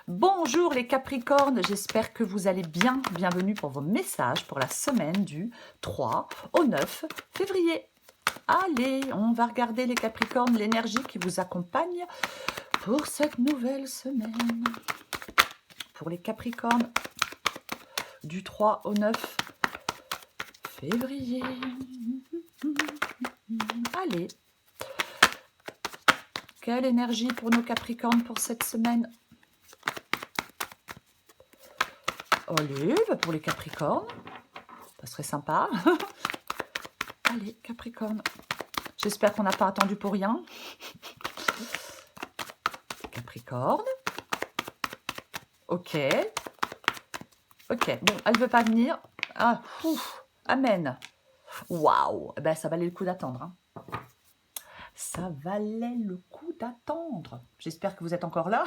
Bonjour les Capricornes, j'espère que vous allez bien. Bienvenue pour vos messages pour la semaine du 3 au 9 février. Allez, on va regarder les Capricornes, l'énergie qui vous accompagne pour cette nouvelle semaine. Pour les Capricornes, du 3 au 9 février. Allez, quelle énergie pour nos Capricornes pour cette semaine? Allez, pour les Capricornes, ça serait sympa. Allez, Capricorne, j'espère qu'on n'a pas attendu pour rien. Capricorne, ok. Ok, bon, elle ne veut pas venir. Ah, ouf, amen. Waouh, ben, ça valait le coup d'attendre. Hein. Ça valait le coup d'attendre. J'espère que vous êtes encore là.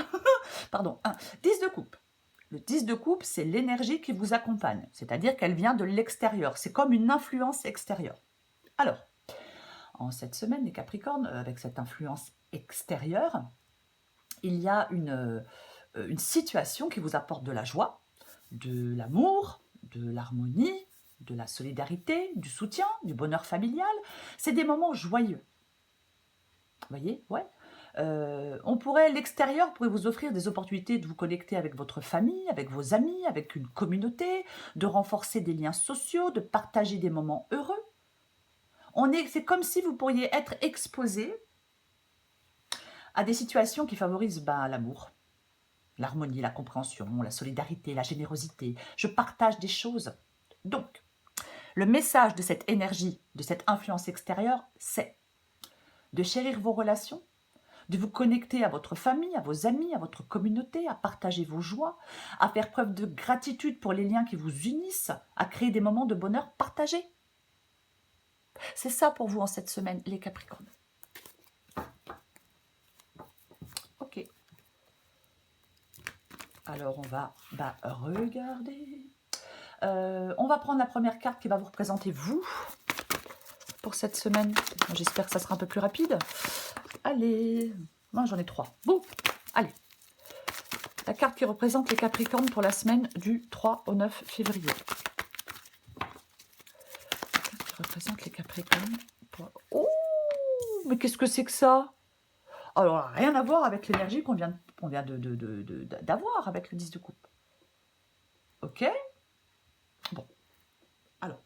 Pardon, 10 de coupe. Le 10 de coupe, c'est l'énergie qui vous accompagne. C'est-à-dire qu'elle vient de l'extérieur. C'est comme une influence extérieure. Alors, en cette semaine, les Capricornes, avec cette influence extérieure, il y a une situation qui vous apporte de la joie, de l'amour, de l'harmonie, de la solidarité, du soutien, du bonheur familial. C'est des moments joyeux. Vous voyez, ouais. L'extérieur pourrait vous offrir des opportunités de vous connecter avec votre famille, avec vos amis, avec une communauté, de renforcer des liens sociaux, de partager des moments heureux. C'est comme si vous pourriez être exposé à des situations qui favorisent l'amour, l'harmonie, la compréhension, la solidarité, la générosité. Je partage des choses. Donc, le message de cette énergie, de cette influence extérieure, c'est de chérir vos relations, de vous connecter à votre famille, à vos amis, à votre communauté, à partager vos joies, à faire preuve de gratitude pour les liens qui vous unissent, à créer des moments de bonheur partagés. C'est ça pour vous en cette semaine, les Capricornes. Ok. Alors, on va regarder. On va prendre la première carte qui va vous représenter vous pour cette semaine. J'espère que ça sera un peu plus rapide. Allez, moi j'en ai 3. Bon, allez. La carte qui représente les Capricornes pour la semaine du 3 au 9 février. La carte qui représente les Capricornes. Oh, mais qu'est-ce que c'est que ça? Alors, rien à voir avec l'énergie qu'on vient d'avoir avec le 10 de coupe. Ok? Bon. Alors,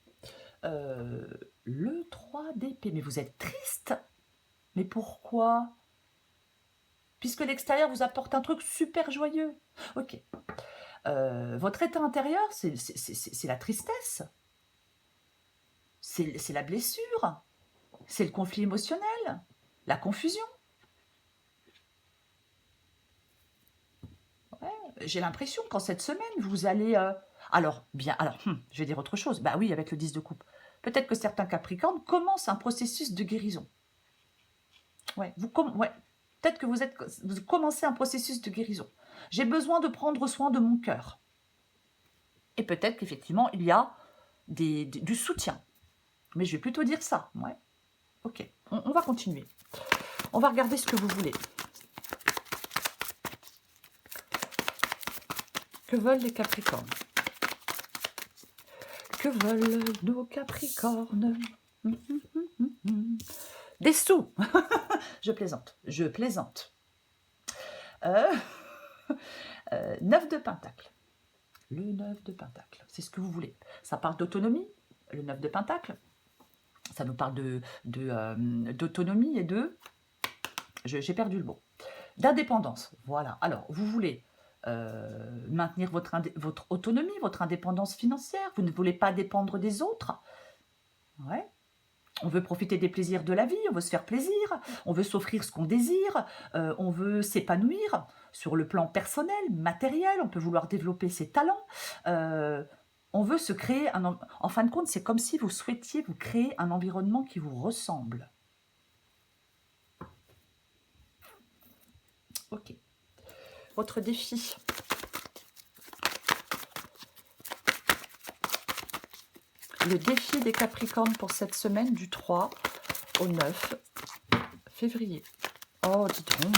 le 3 d'épée. Mais vous êtes triste? Mais pourquoi? Puisque l'extérieur vous apporte un truc super joyeux. Ok. Votre état intérieur, c'est la tristesse. C'est la blessure. C'est le conflit émotionnel. La confusion. Ouais, j'ai l'impression qu'en cette semaine, vous allez... je vais dire autre chose. Bah oui, avec le 10 de coupe. Peut-être que certains Capricornes commencent un processus de guérison. Ouais, peut-être que vous commencez un processus de guérison. J'ai besoin de prendre soin de mon cœur. Et peut-être qu'effectivement, il y a du soutien. Mais je vais plutôt dire ça. Ouais. Ok, on va continuer. On va regarder ce que vous voulez. Que veulent les Capricornes? Que veulent nos Capricornes? Des sous. Je plaisante. 9 de Pentacle. Le 9 de Pentacle, c'est ce que vous voulez. Ça parle d'autonomie, le 9 de Pentacle. Ça nous parle d'autonomie et de... J'ai perdu le mot. D'indépendance, voilà. Alors, vous voulez maintenir votre autonomie, votre indépendance financière. Vous ne voulez pas dépendre des autres. Ouais. On veut profiter des plaisirs de la vie, on veut se faire plaisir, on veut s'offrir ce qu'on désire, on veut s'épanouir sur le plan personnel, matériel, on peut vouloir développer ses talents. On veut se créer en fin de compte, c'est comme si vous souhaitiez vous créer un environnement qui vous ressemble. Ok. Votre défi. Le défi des Capricornes pour cette semaine du 3 au 9 février. Oh, dis donc.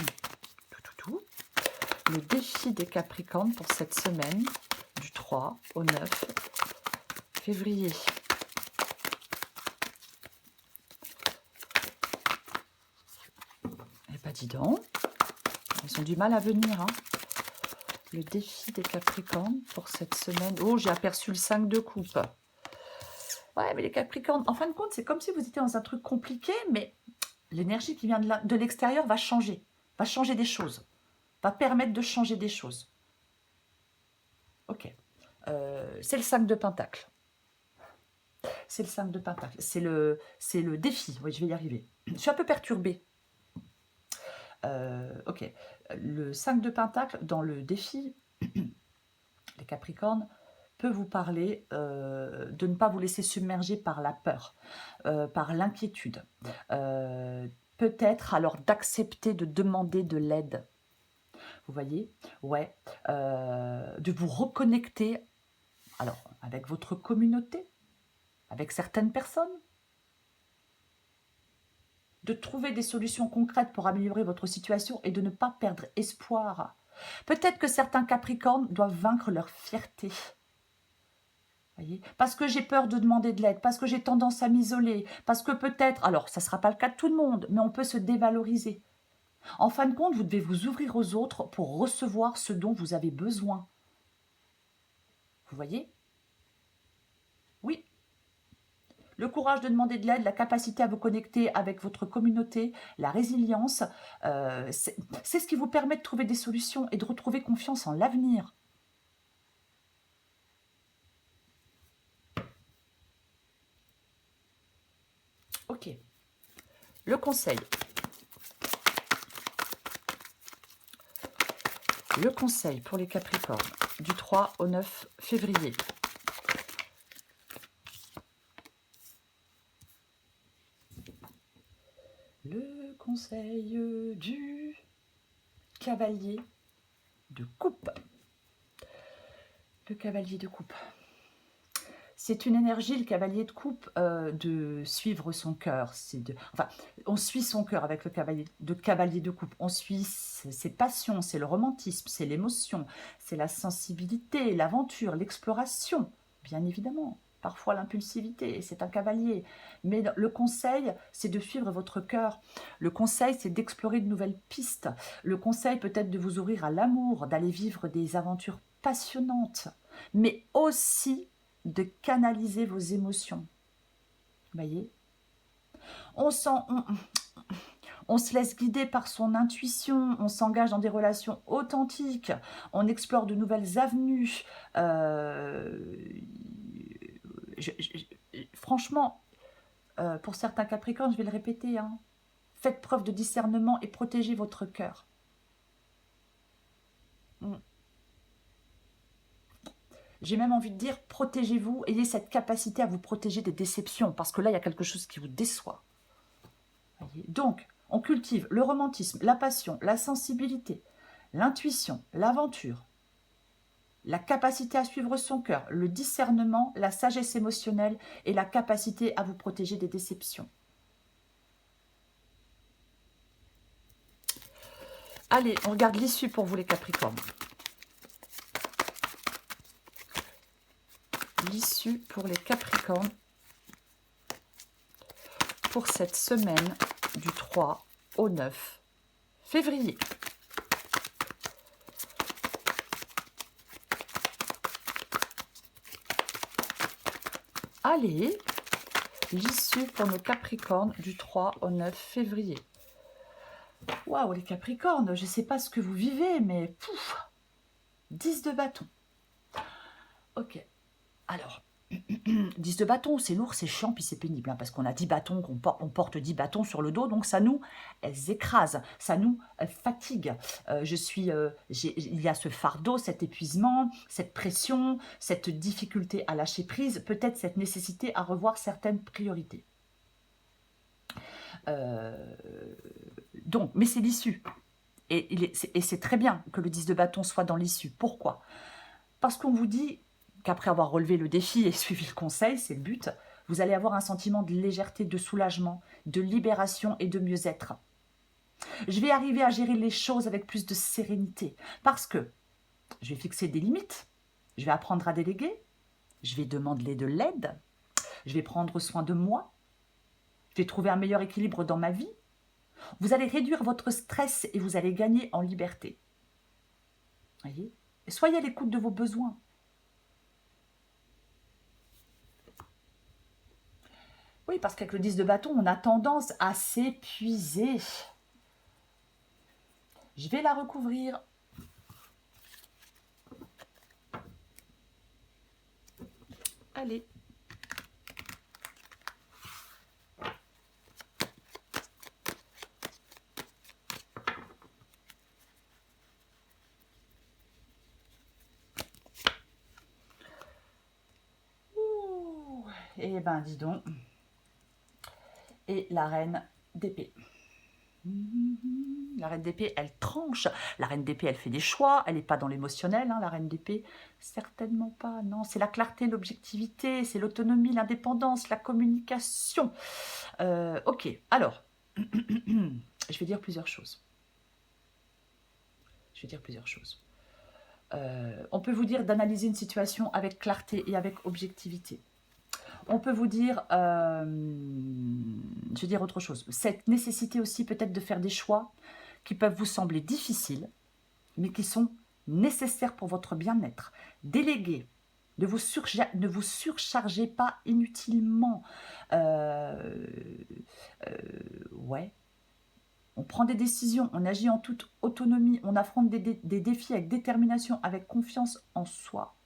le défi des Capricornes pour cette semaine, du 3 au 9 février. Eh ben dis donc, ils ont du mal à venir, hein. Le défi des Capricornes pour cette semaine. Oh, j'ai aperçu le 5 de coupe. Ouais, mais les Capricornes, en fin de compte, c'est comme si vous étiez dans un truc compliqué, mais l'énergie qui vient de l'extérieur va changer des choses, va permettre de changer des choses. Ok. C'est le 5 de Pentacle. C'est le 5 de Pentacle. C'est le défi. Oui, je vais y arriver. Je suis un peu perturbée. Ok. Le 5 de Pentacle, dans le défi, les Capricornes, peut vous parler de ne pas vous laisser submerger par la peur, par l'inquiétude. Peut-être alors d'accepter de demander de l'aide. Vous voyez? Ouais. De vous reconnecter alors avec votre communauté, avec certaines personnes, de trouver des solutions concrètes pour améliorer votre situation et de ne pas perdre espoir. Peut-être que certains Capricornes doivent vaincre leur fierté. Voyez, parce que j'ai peur de demander de l'aide, parce que j'ai tendance à m'isoler, parce que peut-être, alors ça ne sera pas le cas de tout le monde, mais on peut se dévaloriser. En fin de compte, vous devez vous ouvrir aux autres pour recevoir ce dont vous avez besoin. Vous voyez? Oui. Le courage de demander de l'aide, la capacité à vous connecter avec votre communauté, la résilience, c'est ce qui vous permet de trouver des solutions et de retrouver confiance en l'avenir. Ok. Le conseil. Le conseil pour les Capricornes du 3 au 9 février. Le conseil du cavalier de coupe. Le cavalier de coupe. C'est une énergie, le cavalier de coupe, de suivre son cœur. Enfin, on suit son cœur avec le cavalier de coupe. On suit ses passions, c'est le romantisme, c'est l'émotion, c'est la sensibilité, l'aventure, l'exploration, bien évidemment. Parfois l'impulsivité, c'est un cavalier. Mais le conseil, c'est de suivre votre cœur. Le conseil, c'est d'explorer de nouvelles pistes. Le conseil peut-être de vous ouvrir à l'amour, d'aller vivre des aventures passionnantes, mais aussi de canaliser vos émotions. Vous voyez, on se laisse guider par son intuition, on s'engage dans des relations authentiques, on explore de nouvelles avenues. Franchement, pour certains Capricornes, je vais le répéter, hein, faites preuve de discernement et protégez votre cœur. J'ai même envie de dire, protégez-vous, ayez cette capacité à vous protéger des déceptions, parce que là, il y a quelque chose qui vous déçoit. Voyez. Donc, on cultive le romantisme, la passion, la sensibilité, l'intuition, l'aventure, la capacité à suivre son cœur, le discernement, la sagesse émotionnelle et la capacité à vous protéger des déceptions. Allez, on regarde l'issue pour vous les Capricornes. L'issue pour les Capricornes pour cette semaine du 3 au 9 février. Allez, l'issue pour nos Capricornes du 3 au 9 février. Waouh, les Capricornes, je ne sais pas ce que vous vivez, mais pouf, 10 de bâton. Ok. Alors, 10 de bâton, c'est lourd, c'est chiant, puis c'est pénible, hein, parce qu'on a 10 bâtons, on porte 10 bâtons sur le dos, donc ça nous écrase, ça nous fatigue. Il y a ce fardeau, cet épuisement, cette pression, cette difficulté à lâcher prise, peut-être cette nécessité à revoir certaines priorités. Donc, mais c'est l'issue. Et c'est très bien que le 10 de bâton soit dans l'issue. Pourquoi? Parce qu'on vous dit qu'après avoir relevé le défi et suivi le conseil, c'est le but, vous allez avoir un sentiment de légèreté, de soulagement, de libération et de mieux-être. Je vais arriver à gérer les choses avec plus de sérénité parce que je vais fixer des limites, je vais apprendre à déléguer, je vais demander de l'aide, je vais prendre soin de moi, je vais trouver un meilleur équilibre dans ma vie. Vous allez réduire votre stress et vous allez gagner en liberté. Voyez ? Et soyez à l'écoute de vos besoins. Oui, parce qu'avec le 10 de bâton, on a tendance à s'épuiser. Je vais la recouvrir. Allez. Ouh. Eh ben, dis donc. Et la reine d'épée. La reine d'épée, elle tranche. La reine d'épée, elle fait des choix. Elle n'est pas dans l'émotionnel, hein, la reine d'épée. Certainement pas, non. C'est la clarté, l'objectivité, c'est l'autonomie, l'indépendance, la communication. Ok, alors, je vais dire plusieurs choses. On peut vous dire d'analyser une situation avec clarté et avec objectivité. On peut vous dire, je vais dire autre chose, cette nécessité aussi peut-être de faire des choix qui peuvent vous sembler difficiles, mais qui sont nécessaires pour votre bien-être. Déléguer, ne vous surchargez pas inutilement. Ouais. On prend des décisions, on agit en toute autonomie, on affronte des défis avec détermination, avec confiance en soi.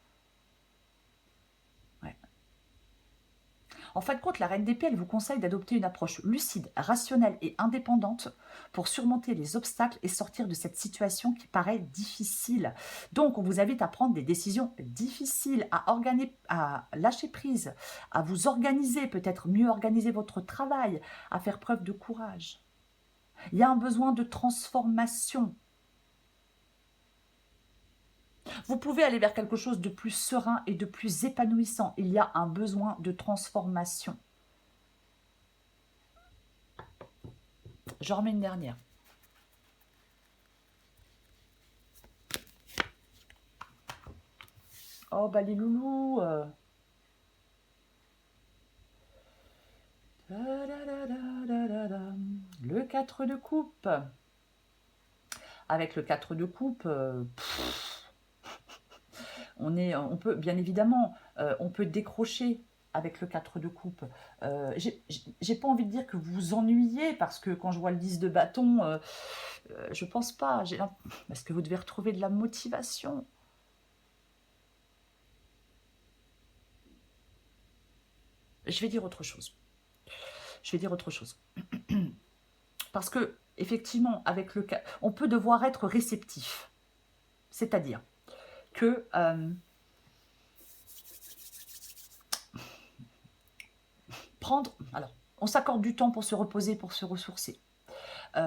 En fin de compte, la reine d'épée, elle vous conseille d'adopter une approche lucide, rationnelle et indépendante pour surmonter les obstacles et sortir de cette situation qui paraît difficile. Donc, on vous invite à prendre des décisions difficiles, à lâcher prise, à vous organiser, peut-être mieux organiser votre travail, à faire preuve de courage. Il y a un besoin de transformation. Vous pouvez aller vers quelque chose de plus serein et de plus épanouissant. Il y a un besoin de transformation. J'en remets une dernière. Oh, bah les loulous. Le 4 de coupe. Avec le 4 de coupe, on peut, bien évidemment, on peut décrocher avec le 4 de coupe. J'ai pas envie de dire que vous vous ennuyez, parce que quand je vois le 10 de bâton, je pense pas. Parce que vous devez retrouver de la motivation. Je vais dire autre chose. Parce que, effectivement, avec le cas, on peut devoir être réceptif. C'est-à-dire que alors, on s'accorde du temps pour se reposer, pour se ressourcer. On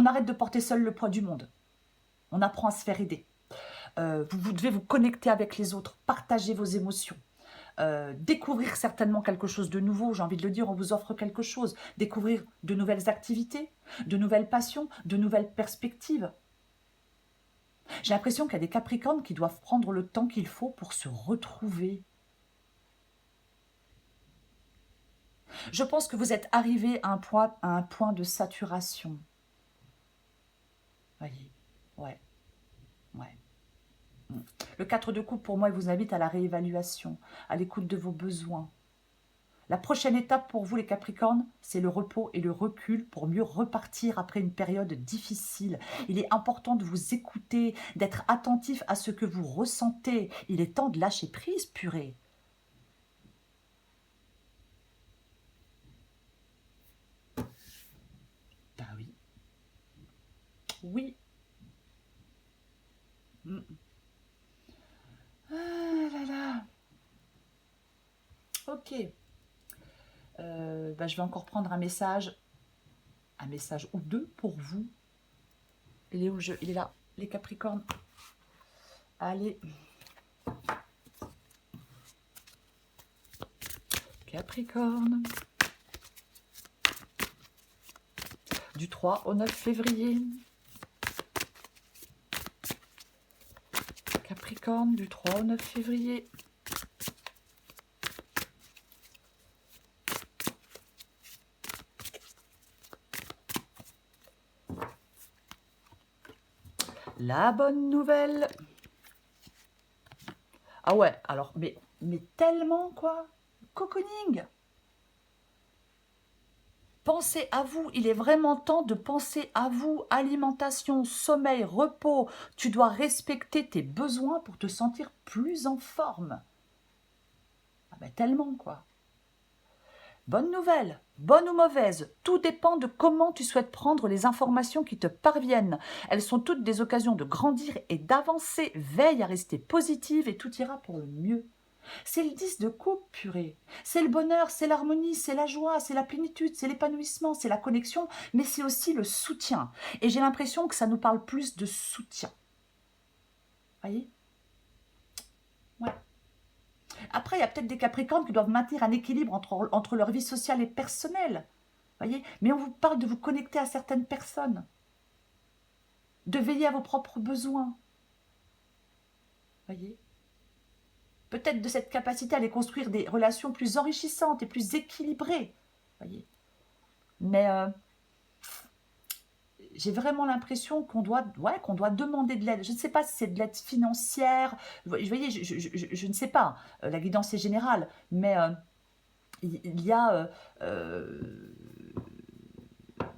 arrête de porter seul le poids du monde. On apprend à se faire aider. Vous devez vous connecter avec les autres, partager vos émotions. Découvrir certainement quelque chose de nouveau, j'ai envie de le dire, on vous offre quelque chose, découvrir de nouvelles activités, de nouvelles passions, de nouvelles perspectives. J'ai l'impression qu'il y a des Capricornes qui doivent prendre le temps qu'il faut pour se retrouver. Je pense que vous êtes arrivé à un point de saturation. Voyez, ouais. Le 4 de coupe, pour moi, il vous invite à la réévaluation, à l'écoute de vos besoins. La prochaine étape pour vous, les Capricornes, c'est le repos et le recul pour mieux repartir après une période difficile. Il est important de vous écouter, d'être attentif à ce que vous ressentez. Il est temps de lâcher prise, purée. Ben oui. Oui. Ah là là. Ok. Je vais encore prendre un message ou deux pour vous. Il est où le jeu? Il est là, les Capricornes. Allez. Capricorne. du 3 au 9 février. Capricorne, du 3 au 9 février. La bonne nouvelle. Ah ouais, alors, mais tellement, quoi. Cocooning. Pensez à vous, il est vraiment temps de penser à vous. Alimentation, sommeil, repos. Tu dois respecter tes besoins pour te sentir plus en forme. Ah ben tellement, quoi. Bonne nouvelle, bonne ou mauvaise, tout dépend de comment tu souhaites prendre les informations qui te parviennent. Elles sont toutes des occasions de grandir et d'avancer. Veille à rester positive et tout ira pour le mieux. C'est le 10 de coupe, purée. C'est le bonheur, c'est l'harmonie, c'est la joie, c'est la plénitude, c'est l'épanouissement, c'est la connexion, mais c'est aussi le soutien. Et j'ai l'impression que ça nous parle plus de soutien. Voyez? Ouais. Après, il y a peut-être des Capricornes qui doivent maintenir un équilibre entre leur vie sociale et personnelle. Voyez? Mais on vous parle de vous connecter à certaines personnes, de veiller à vos propres besoins. Voyez? Peut-être de cette capacité à aller construire des relations plus enrichissantes et plus équilibrées. Voyez? Mais j'ai vraiment l'impression qu'on doit demander de l'aide. Je ne sais pas si c'est de l'aide financière. Vous voyez, je ne sais pas. La guidance est générale. Mais il y a...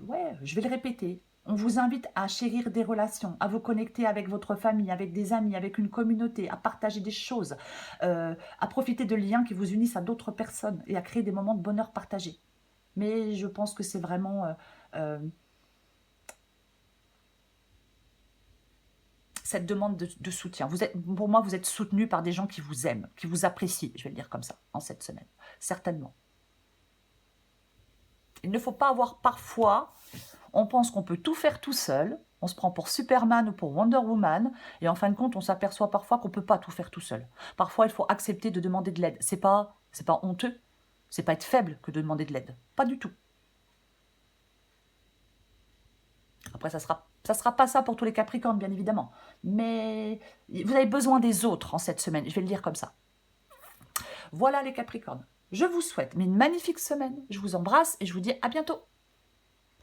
ouais, je vais le répéter. On vous invite à chérir des relations, à vous connecter avec votre famille, avec des amis, avec une communauté, à partager des choses, à profiter de liens qui vous unissent à d'autres personnes et à créer des moments de bonheur partagés. Mais je pense que c'est vraiment cette demande de soutien. Pour moi, vous êtes soutenu par des gens qui vous aiment, qui vous apprécient, je vais le dire comme ça, en cette semaine. Certainement. Il ne faut pas avoir parfois... On pense qu'on peut tout faire tout seul, on se prend pour Superman ou pour Wonder Woman, et en fin de compte, on s'aperçoit parfois qu'on ne peut pas tout faire tout seul. Parfois, il faut accepter de demander de l'aide. C'est pas honteux, c'est pas être faible que de demander de l'aide. Pas du tout. Après, ça sera pas ça pour tous les Capricornes, bien évidemment. Mais vous avez besoin des autres en cette semaine, je vais le dire comme ça. Voilà les Capricornes. Je vous souhaite une magnifique semaine. Je vous embrasse et je vous dis à bientôt.